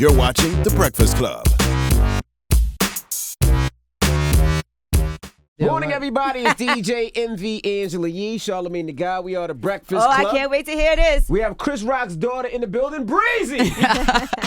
You're watching The Breakfast Club. Morning, everybody. It's DJ MV Angela Yee, Charlamagne the God. We are The Breakfast Club. I can't wait to hear this. We have Chris Rock's daughter in the building, Bre-Z.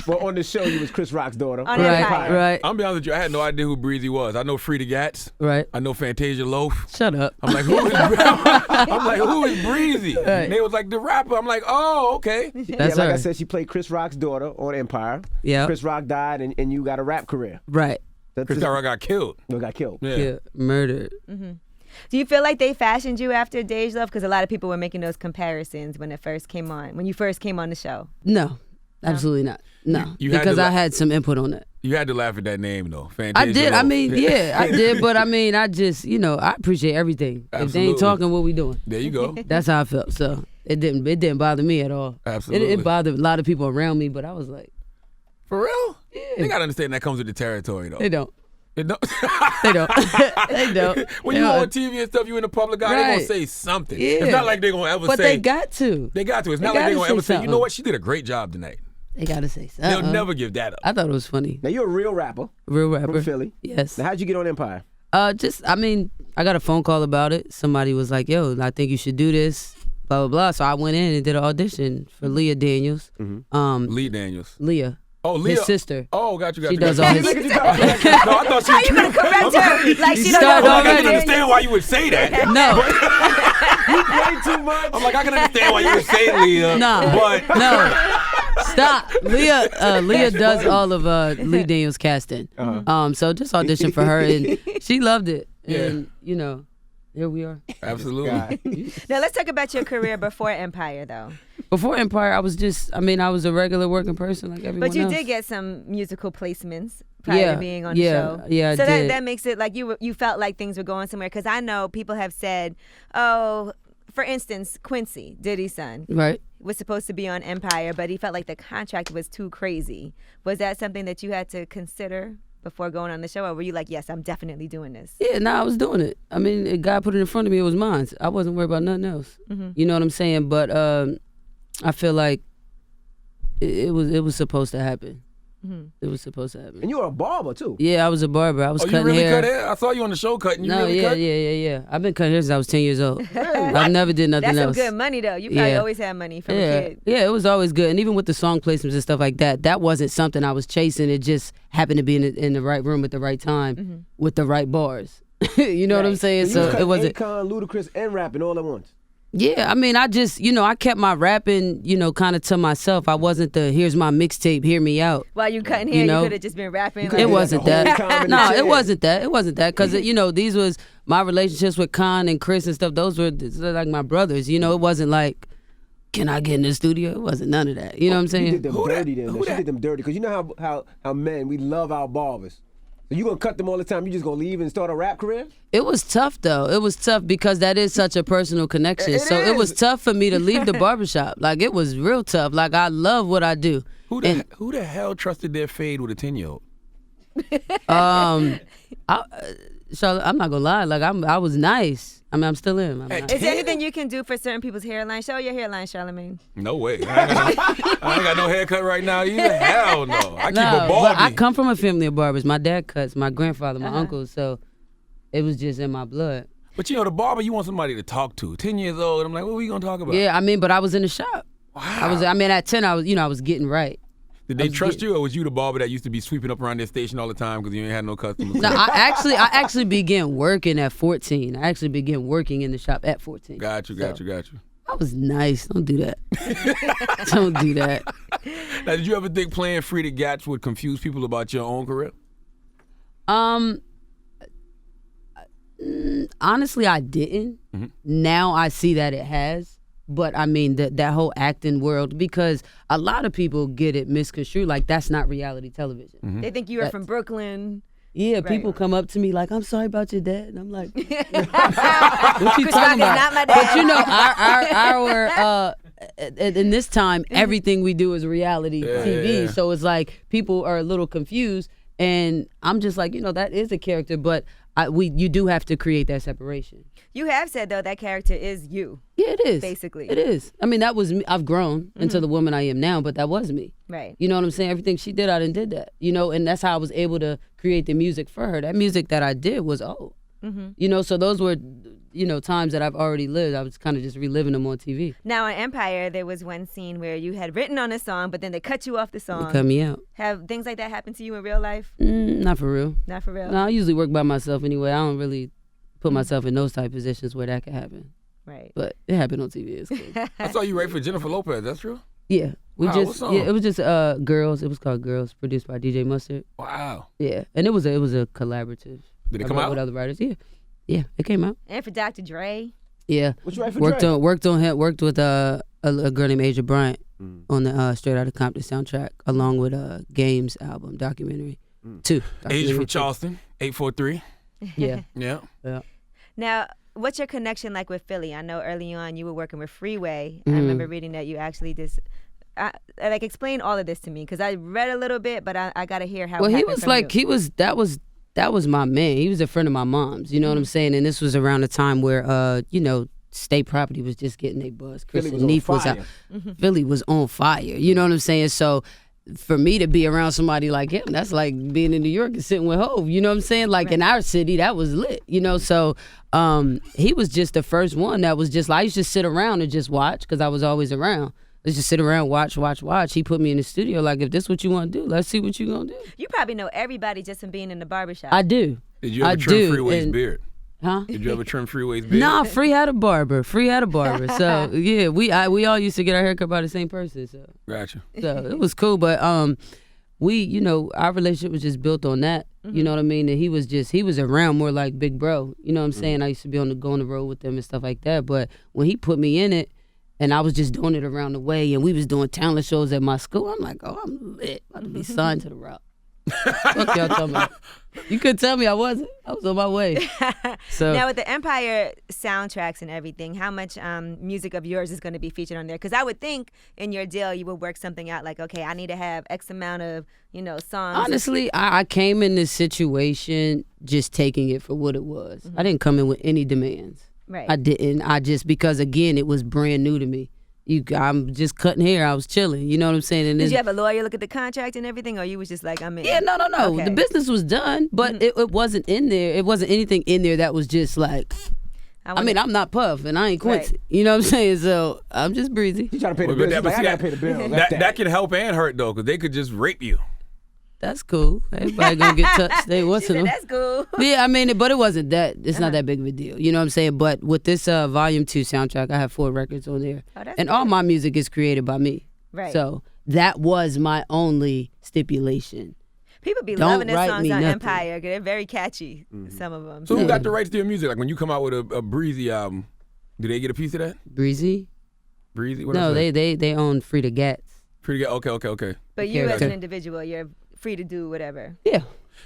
Well, on the show, you was Chris Rock's daughter. On Empire. Right. I'm be honest with you, I had no idea who Bre-Z was. I know Freda Gatz. Right. I know Fantasia Loaf. Shut up. I'm like, who is Bre-Z? Right. And they was like, the rapper. I'm like, oh, okay. That's like her. I said, she played Chris Rock's daughter on Empire. Yeah. Chris Rock died, and you got a rap career. Right. Chris Rock got killed. No, got killed. Yeah. Murdered. Mm-hmm. Do you feel like they fashioned you after Dej Love? Because a lot of people were making those comparisons when it first came on, when you first came on the show. No. Absolutely not. No. You had because to I had some input on it. You had to laugh at that name, though. Fantasia I did. Loaf. I mean, yeah, I did. But I mean, I just, I appreciate everything. Absolutely. If they ain't talking, what we doing? There you go. That's how I felt. So it didn't bother me at all. Absolutely. It bothered a lot of people around me, but I was like, For real? Yeah. They got to understand that comes with the territory, though. they don't. It don't. They don't. They don't. When you on TV and stuff, you in the public eye, they going to say something. Yeah. It's not like they're going to ever But say. they got to. They got to. It's They not like they're gotta going to ever say say, you know something. what, she did a great job tonight. They got to say something. They'll never give that up. I thought it was funny. Now, you're a real rapper. Real rapper. From Philly. Yes. Now, how'd you get on Empire? I got a phone call about it. Somebody was like, yo, I think you should do this, blah, blah, blah. So I went in and did an audition for Leah Daniels. Mm-hmm. Lee Daniels. Leah. Oh, Leah. His sister. Oh, got you. She does all his... No, I thought she How you gonna correct her? Like she don't started know. I already. can understand why you would say that. No. You play too much. I'm like, I can understand why you would say Leah. No. But No. Stop. Leah does all of Lee Daniels' casting. So just auditioned for her, and she loved it. And, here we are. Absolutely. Now let's talk about your career before Empire, though. Before Empire, I was a regular working person like everyone else. But you did get some musical placements prior to being on the show. Yeah, I so did. that makes it like you felt like things were going somewhere. Because I know people have said, oh, for instance, Quincy, Diddy's son. Right. Was supposed to be on Empire, but he felt like the contract was too crazy. Was that something that you had to consider before going on the show, or were you like, yes, I'm definitely doing this? Yeah, I was doing it. I mean, God put it in front of me. It was mine. I wasn't worried about nothing else. Mm-hmm. You know what I'm saying? But I feel like it was supposed to happen. Mm-hmm. It was supposed to happen. And you were a barber, too. Yeah, I was a barber. I was cutting you really hair. cut hair? I saw you on the show cutting. You No, really cut? yeah. I've been cutting hair since I was 10 years old. I've never did nothing That's else. some good money, though. You probably always had money from a kid. Yeah, it was always good. And even with the song placements and stuff like that, that wasn't something I was chasing. It just happened to be in the right room at the right time with the right bars. You know what I'm saying? So So it wasn't. Akon, Ludacris, and rapping all at once. Yeah, I mean, I just, I kept my rapping, kind of to myself. I wasn't here's my mixtape, hear me out. While you cutting hair, you could have just been rapping. It wasn't that. No, chair. it wasn't that. It wasn't that. Because, these was my relationships with Con and Chris and stuff. Those were like my brothers. It wasn't like, can I get in the studio? It wasn't none of that. You know what I'm saying? You did them dirty then. She did them dirty. Because you know how men, we love our barbers. So you going to cut them all the time? You just going to leave and start a rap career? It was tough, though. It was tough because that is such a personal connection. It was tough for me to leave the barbershop. Like, it was real tough. Like, I love what I do. Who the hell trusted their fade with a 10-year-old? Charlotte, I'm not going to lie. Like, I was nice. I mean, I'm still in. I'm nice. Is there anything you can do for certain people's hairline? Show your hairline, Charlamagne. No way. I ain't got no haircut right now either. Hell no. I keep a But baldy. I come from a family of barbers. My dad cuts, my grandfather, my uncles, so it was just in my blood. But the barber, you want somebody to talk to. 10 years old, I'm like, what are we going to talk about? Yeah, I mean, but I was in the shop. Wow. At 10, I was getting right. Did they trust you, or was you the barber that used to be sweeping up around their station all the time because you ain't had no customers? No, I actually began working at 14. I actually began working in the shop at 14. Got you. I was nice. Don't do that. Don't do that. Now, did you ever think playing Freda Gatz would confuse people about your own career? Honestly, I didn't. Mm-hmm. Now I see that it has. But I mean, that whole acting world, because a lot of people get it misconstrued, like that's not reality television. Mm-hmm. They think you are from Brooklyn. Yeah, right. People come up to me like, I'm sorry about your dad. And I'm like, what you talking about? Not my dad. But in this time, everything we do is reality TV. Yeah. So it's like people are a little confused. And I'm just like, that is a character. But you do have to create that separation. You have said though that character is you. Yeah, it is. Basically. It is. I mean, that was me. I've grown into the woman I am now, but that was me. Right. You know what I'm saying? Everything she did, I done did that. You know, and that's how I was able to create the music for her. That music that I did was old. You know, so those were, you know, times that I've already lived. I was kind of just reliving them on TV. Now on Empire, there was one scene where you had written on a song, but then they cut you off the song. They cut me out. Have things like that happened to you in real life? Not for real. Not for real? No, I usually work by myself anyway. I don't really put myself in those type of positions where that could happen. Right. But it happened on TV. It's cool. I saw you write for Jennifer Lopez. That's true? Yeah. Wow, what song? It was just Girls. It was called Girls, produced by DJ Mustard. Wow. Yeah. And it was a collaborative. Did it I come wrote out? with other writers. Yeah. Yeah, it came out. And for Dr. Dre. Yeah. What you write for Worked Dre? on him. Worked with a girl named Asia Bryant on the Straight Outta Compton soundtrack, along with Games album documentary. Two. Asia from Charleston, 843. Yeah. Yeah. Yeah. Now, what's your connection like with Philly? I know early on you were working with Freeway. I remember reading that you actually just like explain all of this to me because I read a little bit, but I got to hear how. Well, it he happened was from like you. that was my man. He was a friend of my mom's. You know what I'm saying? And this was around the time where you know, state property was just getting their buzz. Chris Philly and was Neef on was out. fire. Philly was on fire. You know what I'm saying? So for me to be around somebody like him, that's like being in New York and sitting with Hov. You know what I'm saying? Like in our city, that was lit. You know, so he was just the first one that was just like, I used to sit around and just watch because I was always around. Let's just sit around, watch. He put me in the studio like, if this what you want to do, let's see what you gonna do. You probably know everybody just from being in the barbershop. I do. Did you ever trim Freeway's beard? Huh? Did you ever trim Freeway's beard? Nah, Free had a barber. So yeah, we all used to get our haircut by the same person. So Gotcha. it was cool, but we, you know, our relationship was just built on that. You know what I mean? And he was around more like big bro. You know what I'm saying? I used to be go on the road with them and stuff like that. But when he put me in it, and I was just doing it around the way, and we was doing talent shows at my school, I'm like, oh, I'm lit. About to be signed to the Rock. Fuck y'all talking about? You couldn't tell me I wasn't. I was on my way. So Now with the Empire soundtracks and everything, how much music of yours is going to be featured on there? Because I would think in your deal you would work something out like, okay, I need to have X amount of, you know, songs. honestly, I came in this situation just taking it for what it was. I didn't come in with any demands. Right. I didn't. I just, because again, it was brand new to me. I'm just cutting hair. I was chilling. You know what I'm saying? And Did then, you have a lawyer look at the contract and everything, or you was just like, I'm in? yeah, no. Okay. The business was done, but it wasn't in there. It wasn't anything in there that was just like, I mean, I'm not Puff and I ain't Quincy. Right. You know what I'm saying? So I'm just Bre-Z. He trying to pay the Well, bills. but He's like, I gotta pay the bill. That can help and hurt though, because they could just rape you. That's cool. Everybody gonna get touched. They want She to said, know. that's cool. Yeah, I mean, but it wasn't that. It's not that big of a deal. You know what I'm saying? But with this Volume 2 soundtrack, I have 4 records on there. Oh, that's and all good. my music is created by me. Right. So that was my only stipulation. People be Don't loving the write songs me on nothing. Empire. 'Cause they're very catchy, some of them. So who got the rights to your music? Like when you come out with a Bre-Z album, do they get a piece of that? Bre-Z? Bre-Z? What No, I say? they own Freda Gatz. Pretty good. Okay. But you Okay. as an individual, you're free to do whatever. Yeah.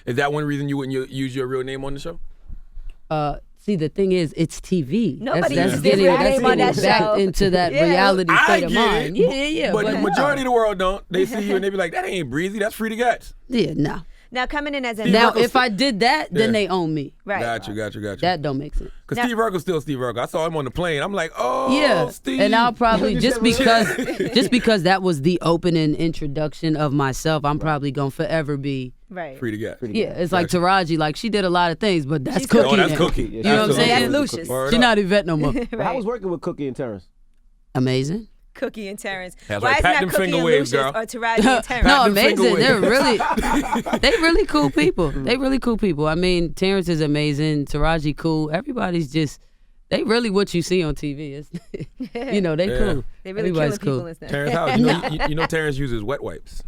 Is that one reason you wouldn't use your real name on the show? See, the thing is, it's TV. Nobody that's uses getting, their that's name on getting that back show. into that Yeah. reality I state of get mind. it. Yeah. But the majority of the world don't. They see you and they be like, that ain't Bre-Z, that's Freda Gatz. Yeah, no. Now coming in as a Now, Urkel if I did that, then Yeah. they own me. right. Got you. That don't make sense. Because Now- Steve Urkel's still Steve Urkel. I saw him on the plane. I'm like, oh, Yeah, Steve. and I'll probably You just said- because that was the opening introduction of myself. I'm probably gonna forever be. Right. Freda Gatz. Yeah, it's like Taraji. Like she did a lot of things, but that's She's Cookie. Oh, that's now. Cookie. You know what I'm saying? That's Lucius. Word She up. not Yvette no more. But how was working with Cookie and Terrence? Amazing. Cookie and Terrence. That's Why right. is Pat not them Cookie finger and waves, Lucius girl. or Taraji and Terrence? No, them finger amazing. waves. They're really cool people. They really cool people. I mean, Terrence is amazing. Taraji cool. Everybody's just. They really what you see on TV. It's, you know, they Yeah. cool. They really Everybody's killing people cool. and stuff. Terrence House. You know Terrence uses wet wipes.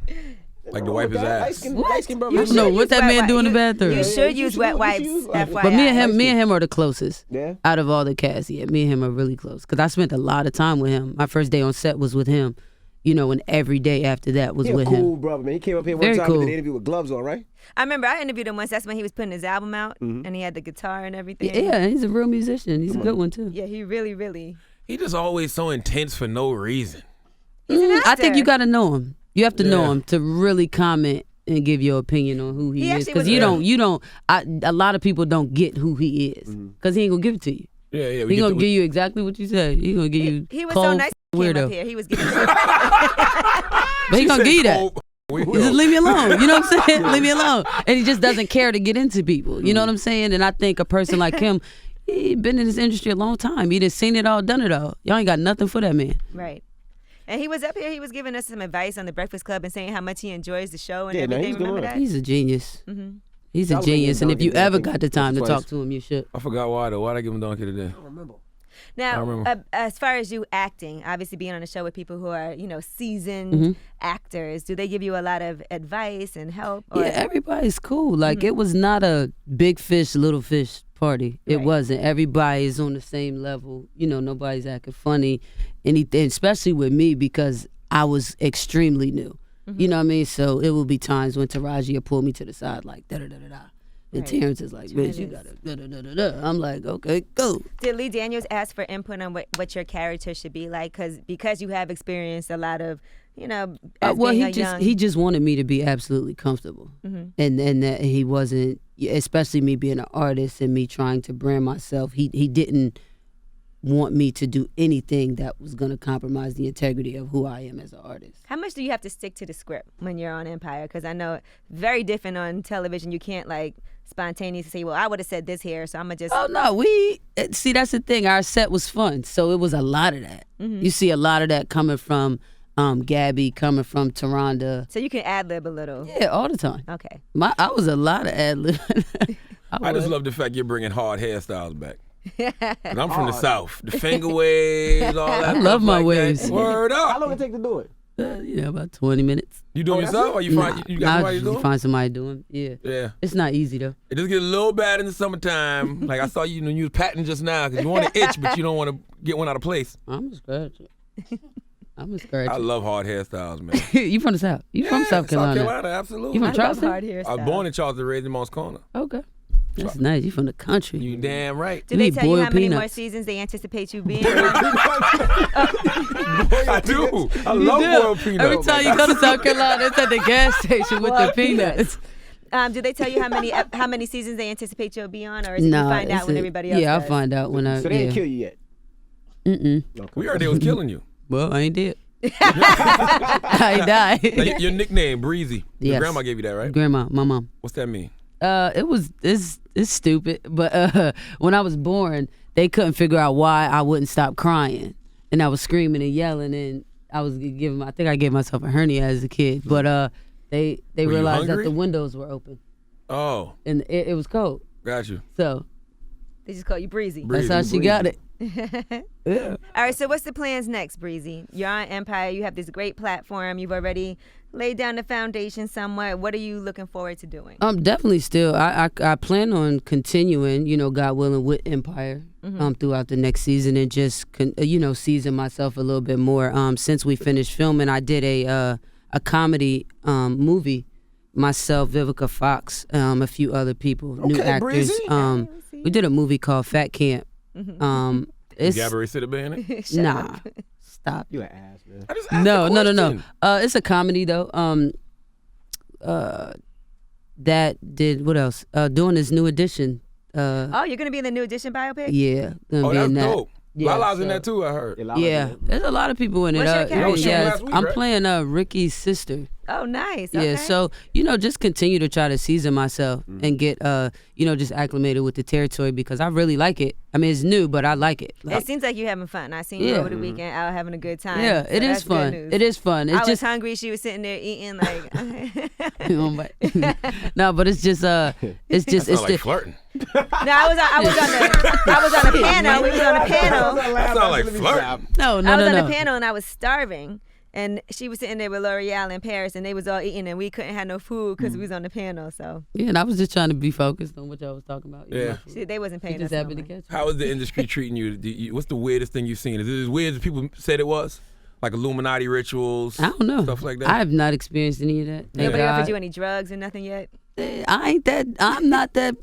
Like to wipe his ass. Light-skinned brother. You I don't know should what use that wet man wi- do in the you- bathroom. You Yeah, should you use should wet use- wipes. you should use- FYI. But me and him are the closest. Yeah. Out of all the cast, yeah, me and him are really close. Because I spent a lot of time with him. My first day on set was with him, you know, and every day after that was He a with cool him. brother, man. He came up here one Very time cool. and did an interview with gloves on, right? I remember I interviewed him once. That's when he was putting his album out, and he had the guitar and everything. Yeah, he's a real musician. He's a good one, too. Yeah, he really. He just always so intense for no reason. He's an I think actor. you got to know him. You have to know Yeah. him to really comment and give your opinion on who he is, actually because a lot of people don't get who he is, because he ain't gonna give it to you. Yeah. He gonna give you exactly what you said. He gonna give you. He was cold so nice. He came weirdo. up here. He was giving. But he gonna give you that. Just leave me alone. You know what I'm saying? Leave me alone. And he just doesn't care to get into people. You know what I'm saying? And I think a person like him, he been in this industry a long time. He done seen it all, done it all. Y'all ain't got nothing for that man. Right. And he was up here. He was giving us some advice on the Breakfast Club and saying how much he enjoys the show and Yeah, no, everything. he's Remember good. that? He's a genius. Mm-hmm. He's a Y'all genius. And if you donkey, ever I got think the time to twice. talk to him, you should. I forgot why though. Why'd I give him donkey today? I don't remember. Now, as far as you acting, obviously being on a show with people who are, seasoned Mm-hmm. actors, do they give you a lot of advice and help? Or? Yeah, everybody's cool. Like, it was not a big fish, little fish party. It Right. wasn't. Everybody is on the same level. Nobody's acting funny. Anything, especially with me, because I was extremely new. You know what I mean? So it will be times when Taraji will pull me to the side like da-da-da-da-da. And Right. Terrence is like, bitch, you gotta da-da-da-da-da. I'm like, okay, go. Did Lee Daniels ask for input on what your character should be like? Because you have experienced a lot of, as Well, being he just wanted me to be absolutely comfortable, and that he wasn't, especially me being an artist and me trying to brand myself. He didn't want me to do anything that was going to compromise the integrity of who I am as an artist. How much do you have to stick to the script when you're on Empire? Because I know very different on television. You can't spontaneously say, well, I would have said this here, so I'm going to just... Oh, no, see, that's the thing. Our set was fun, so it was a lot of that. You see a lot of that coming from Gabby, coming from Taronda. So you can ad-lib a little. Yeah, all the time. Okay. I was a lot of ad-lib. I just love the fact you're bringing hard hairstyles back. And I'm from the South. The finger waves, all that. I love my like waves. That. Word up. How long it take to do it? About 20 minutes. You doing yourself, or you find you got somebody doing? Find somebody doing. Yeah. Yeah. It's not easy though. It just get a little bad in the summertime. Like I saw you, you was patting just now because you want to itch, but you don't want to get one out of place. I'm a scratcher. I'm a scratcher. I love hard hairstyles, man. You from the South? You from South Carolina? South Carolina, absolutely. You from I love Charleston? hard hairstyles. I was born in Charleston, raised in Moss Corner. Okay. That's nice. You from the country. You damn right. Do You they need tell you how boiled many more peanuts. seasons they anticipate you being on? I do. I love boiled peanuts. Every time you go to South Carolina, it's at the gas station with the peanuts. Do they tell you how many seasons they anticipate you'll be on, or is it you find out when everybody else Yeah, does? I'll find out when I. So they didn't kill you yet? We heard they was killing you. Well, I ain't dead. I died. Now, your nickname, Bre-Z. Your Yes. grandma gave you that, right? Grandma, my mom. What's that mean? It's stupid, but when I was born, they couldn't figure out why I wouldn't stop crying, and I was screaming and yelling, and I think I gave myself a hernia as a kid, but they Were you realized that hungry? the windows were open Oh, and it was cold, got you. so They just call you Bre-Z. Bre-Z. that's how she got it. All right, so what's the plans next, Bre-Z? You're on Empire. You have this great platform. You've already laid down the foundation somewhat. What are you looking forward to doing? Definitely still. I plan on continuing, God willing, with Empire throughout the next season, and just season myself a little bit more. Since we finished filming, I did a comedy movie. Myself, Vivica Fox, a few other people, new actors. Bre-Z. We did a movie called Fat Camp. It's Gabourey Sidibe in it? nah. Stop. You an ass, man. I just asked No. a question. It's a comedy though. That did what else? Doing this new edition. Oh, you're gonna be in the New Edition biopic? Yeah, gonna Oh, be that's in that. dope. Yeah, Lala's in so- that too, I heard. Yeah, there's a lot of people in it. What's your character? Yeah, yes, last week, I'm right? playing Ricky's sister. Oh, nice. Yeah, Okay. so just continue to try to season myself and get just acclimated with the territory, because I really like it. I mean, it's new, but I like it. It seems like you're having fun. I seen you Yeah. over the weekend out having a good time. Yeah, so it is that's good fun. news. It is fun. It's I was just hungry. She was sitting there eating like. no, but it's just Sound like flirting. No, I was on a panel. We was on a panel. That sound like flirting. no. I was on a panel and I was starving, and she was sitting there with L'Oreal in Paris, and they was all eating, and we couldn't have no food because we was on the panel. So Yeah, and I was just trying to be focused on what y'all was talking about. Yeah. they wasn't She paying just us. happened no to money. catch me. How is the industry treating you? What's the weirdest thing you've seen? Is it as weird as people said it was? Like Illuminati rituals? I don't know. Stuff like that? I have not experienced any of that. Thank Nobody offered God. you any drugs or nothing yet? I'm not that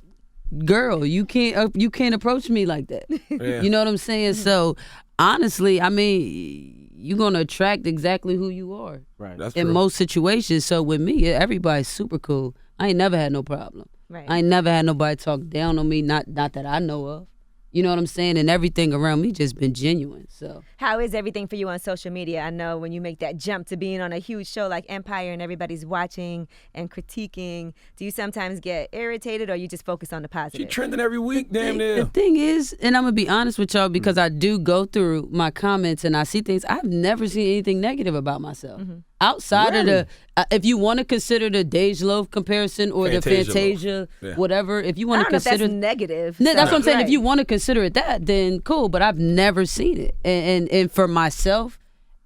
girl. You can't approach me like that. Yeah. You know what I'm saying? So honestly, I mean, you're gonna attract exactly who you are. Right. That's In true. most situations. So with me, everybody's super cool. I ain't never had no problem. Right. I ain't never had nobody talk down on me, not that I know of. You know what I'm saying? And everything around me just been genuine. So How is everything for you on social media? I know when you make that jump to being on a huge show like Empire and everybody's watching and critiquing, do you sometimes get irritated or you just focus on the She positive? trending every week, damn the near. thing is, and I'm gonna be honest with y'all because I do go through my comments and I see things. I've never seen anything negative about myself. Outside of the, if you want to consider the Dej Loaf comparison or the Fantasia Fantasia, Loaf. Yeah. whatever, if you I want to don't know if that's consider negative. No, that's so- what I'm saying. Right. If you want to consider it that, then cool. But I've never seen it. And for myself,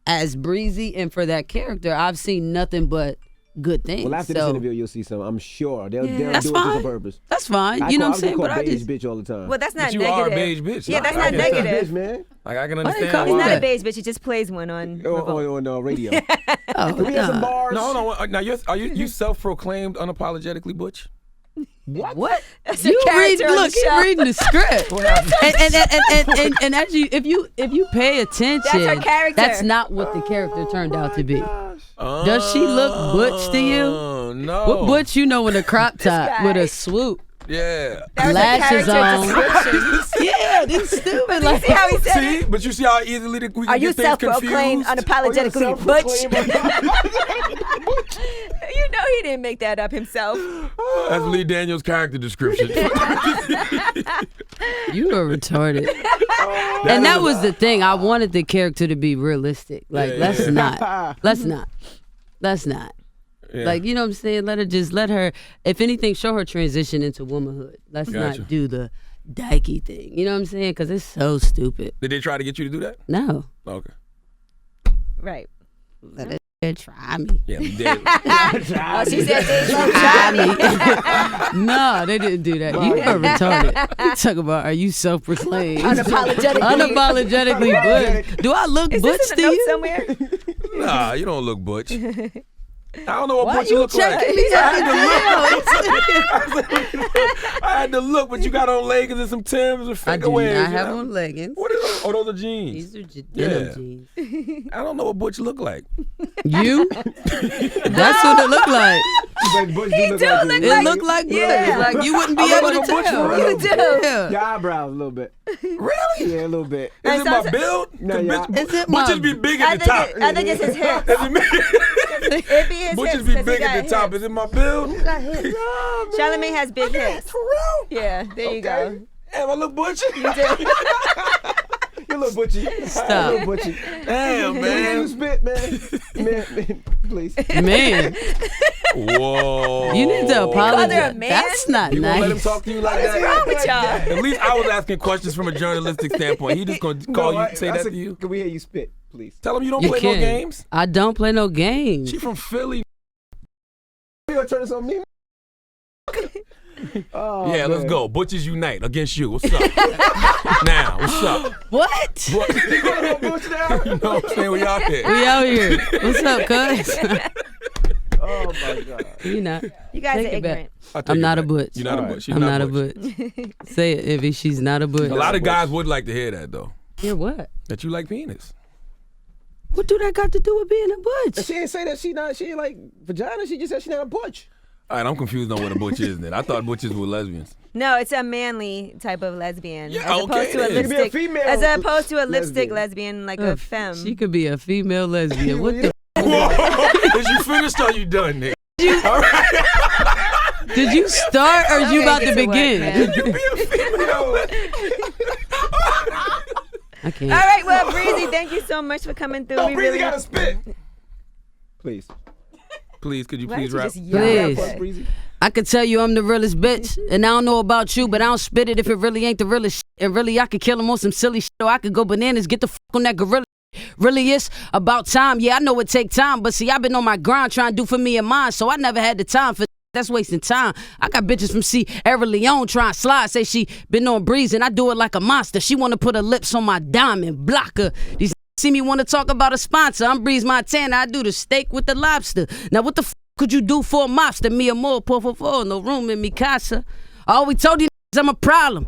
as Bre-Z, and for that character, I've seen nothing but good things. Well, after so, this interview, you'll see some. I'm sure they'll do it that's just fine. on purpose. That's fine. You know what I'm saying? But But I beige just bitch all the time. Well, that's not But you negative. are a beige bitch. Yeah, that's I not get that. negative. Bitch, man. Like, I can Why they understand call He's you not why. a beige bitch. He just plays one on. Revolt. On radio. oh, Can we have some nah. bars? No, hold on. Now, are you self-proclaimed unapologetically butch? What? That's a You read? character on the Look, he's show. reading the script. and as you, if you pay attention, That's her character. that's not what the character turned out to be. Does she look butch to you? Oh, no. What butch you know in a crop top guy. with a swoop? Yeah. That was a Lashes character on. description. Yeah, this stupid. Like, See how he said it? See? But you see how easily we can Are you get things self-proclaimed confused? unapologetically butch? Butch. You know he didn't make that up himself. That's Lee Daniels' character description. you are retarded. And that was the thing. I wanted the character to be realistic. Like, let's not. Yeah. Like, you know what I'm saying? Let her, if anything, show her transition into womanhood. Let's Gotcha. not do the dykey thing. You know what I'm saying? Because it's so stupid. Did they try to get you to do that? No. Okay. Right. Let her try me. Yeah, we did. Oh, she said they love Try Johnny. me. No, they didn't do that. You are retarded. You talk about, are you self-proclaimed? Unapologetically butch. Do I look Is butch this in to a note you? somewhere? Nah, you don't look butch. I don't know what Why butch you you look like. checking me I had to look, but you got on leggings and some Timbs and I finger do waves. not you have know? on leggings. What is those? Oh, those are jeans. These are just Yeah. denim jeans. I don't know what butch look like. You? That's what it looked like. But Butch He do do like look you. It looked like Yeah. Butch. Like you wouldn't be I able look to like a Butch tell. for real. You do. Yeah. Your eyebrows a little bit. Really? Yeah, a little bit. Is And it my so- build? No, 'Cause yeah. Is it butches my- be big I at the think, top. I think it's his hips. It be his Butches hips. be 'cause he big got at the top. hips. Is it my build? Charlamagne has big hips. For real? Yeah, there you go. Damn, I look butchy. You little butchy. Stop. Little butchy. Damn, You man. spit, man, please. Man, Whoa. you need to her a apologize. man? That's not You gonna let him nice. talk to you like What's that? wrong with y'all? At least I was asking questions from a journalistic standpoint. He just gonna call you, say that to you. Can we hear you spit, please? Tell him you don't You play can. no games. I don't play no games. She from Philly. You gonna turn this on me? Oh, Yeah, let's man. go. Butchers unite against you. What's up? Now, what's up? What? What? You gonna go Butch now? You know what I'm saying? We out here. We out here. What's up, cuz? Oh my God. You not. You guys Take are it back. ignorant. I'll take I'm it not a back. butch. You're not a All right. butch. She's I'm not a butch. butch. Say it, Ivy. She's not a butch. A lot of guys would like to hear that though. Hear what? That you like penis. What do that got to do with being a butch? She ain't say that she ain't like vagina. She just said she not a butch. All right, I'm confused on what a butch is then. I thought butches were lesbians. No, it's a manly type of lesbian. Yeah, as opposed okay, to a then. It could be a lipstick. female As opposed to a lipstick lesbian. lesbian, like a femme. She could be a female lesbian. What the? Whoa! Is you finished or you done, Nick? All right. Did you start or you Okay, about get to to work, begin? man. You be a female. I can't. All right, well, Bre-Z, thank you so much for coming through. Oh, We Breezy really gotta spit. Please. Please, could you Why please don't you rap? just yell Please. that way? Breezy. I could tell you I'm the realest bitch, and I don't know about you, but I don't spit it if it really ain't the realest shit. And really, I could kill him on some silly shit, or I could go bananas, get the fuck on that gorilla. Really, it's about time. Yeah, I know it take time, but see, I've been on my grind trying to do for me and mine, so I never had the time for that's wasting time. I got bitches from Sierra Leone trying to slide, say she been on Bre-Z, and I do it like a monster. She want to put her lips on my diamond blocker. These see me want to talk about a sponsor. I'm Bre-Z Montana. I do the steak with the lobster. Now, what the f could you do for a mobster? Me more, por favor, no room in mi casa. I always told you I'm a problem.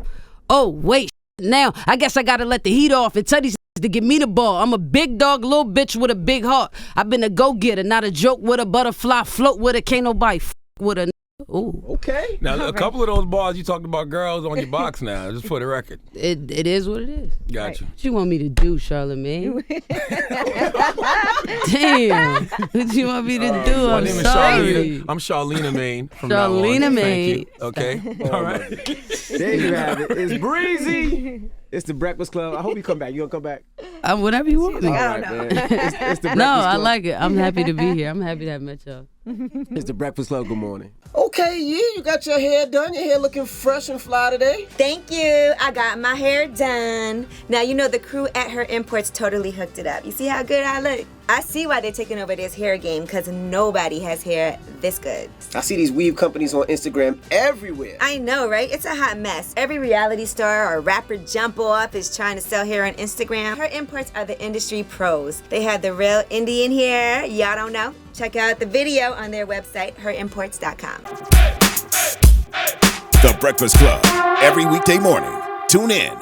Oh, wait, now I guess I gotta let the heat off and tell these to give me the ball. I'm a big dog, little bitch with a big heart. I've been a go-getter, not a joke with a butterfly, float with a can't nobody with a. Ooh. Okay. Now, a couple of those bars you talked about girls on your box now, just for the record. It is what it is. Gotcha. What you want me to do, Charlamagne? Damn. What you want me to do? My I'm name is sorry. Charlene. I'm Charlene Maine from now on. Charlene Thank Maine. you. Okay. All right. There you have it. It's Bre-Z. It's the Breakfast Club. I hope you come back. You gonna come back? Whatever you want me. All right, man. It's the Breakfast No, Club. I like it. I'm happy to be here. I'm happy to have met y'all. It's the Breakfast Club. Good morning. Okay, you got your hair done. Your hair looking fresh and fly today. Thank you. I got my hair done. Now, you know the crew at Her Imports totally hooked it up. You see how good I look? I see why they're taking over this hair game, because nobody has hair this good. I see these weave companies on Instagram everywhere. I know, right? It's a hot mess. Every reality star or rapper jump off is trying to sell hair on Instagram. Her Imports are the industry pros. They have the real Indian hair. Y'all don't know? Check out the video on their website, herimports.com. The Breakfast Club. Every weekday morning. Tune in